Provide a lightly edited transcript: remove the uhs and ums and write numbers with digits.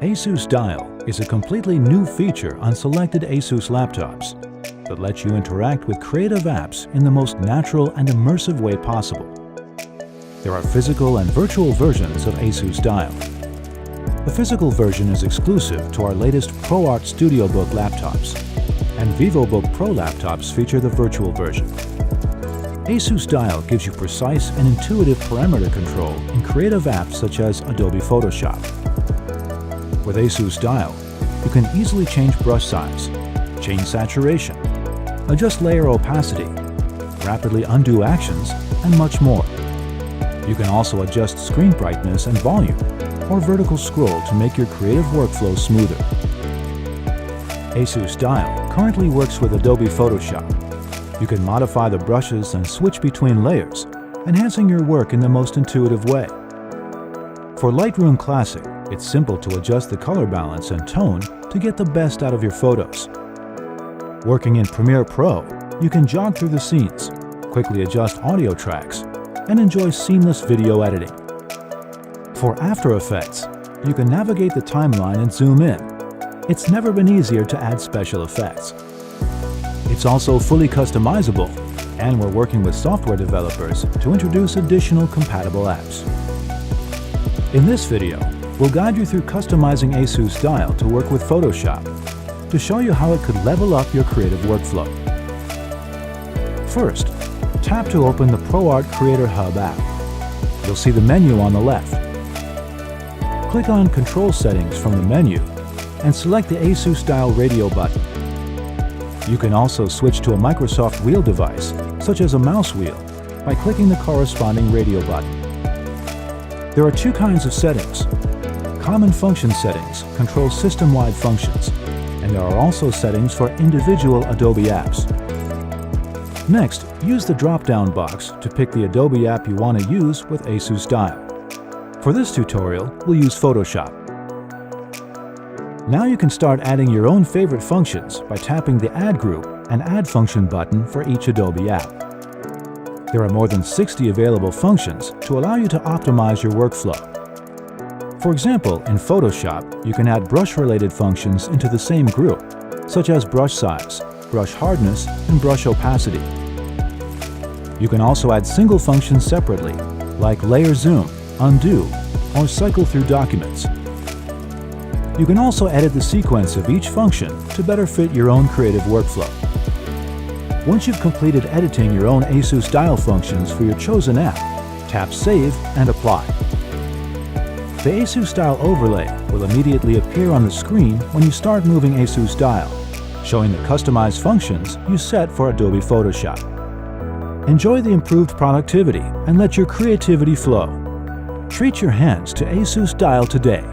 Asus Dial is a completely new feature on selected Asus laptops that lets you interact with creative apps in the most natural and immersive way possible. There are physical and virtual versions of Asus Dial. The physical version is exclusive to our latest ProArt Studiobook laptops, and Vivobook Pro laptops feature the virtual version. Asus Dial gives you precise and intuitive parameter control in creative apps such as Adobe Photoshop. With Asus Dial, you can easily change brush size, change saturation, adjust layer opacity, rapidly undo actions, and much more. You can also adjust screen brightness and volume, or vertical scroll to make your creative workflow smoother. Asus Dial currently works with Adobe Photoshop. You can modify the brushes and switch between layers, enhancing your work in the most intuitive way. For Lightroom Classic, it's simple to adjust the color balance and tone to get the best out of your photos. Working in Premiere Pro, you can jog through the scenes, quickly adjust audio tracks, and enjoy seamless video editing. For After Effects, you can navigate the timeline and zoom in. It's never been easier to add special effects. It's also fully customizable, and we're working with software developers to introduce additional compatible apps. In this video, we'll guide you through customizing Asus Dial to work with Photoshop to show you how it could level up your creative workflow. First, tap to open the ProArt Creator Hub app. You'll see the menu on the left. Click on Control Settings from the menu and select the Asus Dial radio button. You can also switch to a Microsoft wheel device, such as a mouse wheel, by clicking the corresponding radio button. There are two kinds of settings. Common function settings control system-wide functions, and there are also settings for individual Adobe apps. Next, use the drop-down box to pick the Adobe app you want to use with Asus Dial. For this tutorial, we'll use Photoshop. Now you can start adding your own favorite functions by tapping the Add Group and Add Function button for each Adobe app. There are more than 60 available functions to allow you to optimize your workflow. For example, in Photoshop, you can add brush-related functions into the same group, such as brush size, brush hardness, and brush opacity. You can also add single functions separately, like layer zoom, undo, or cycle through documents. You can also edit the sequence of each function to better fit your own creative workflow. Once you've completed editing your own Asus Dial functions for your chosen app, tap Save and Apply. The Asus Dial overlay will immediately appear on the screen when you start moving Asus Dial, showing the customized functions you set for Adobe Photoshop. Enjoy the improved productivity and let your creativity flow. Treat your hands to Asus Dial today.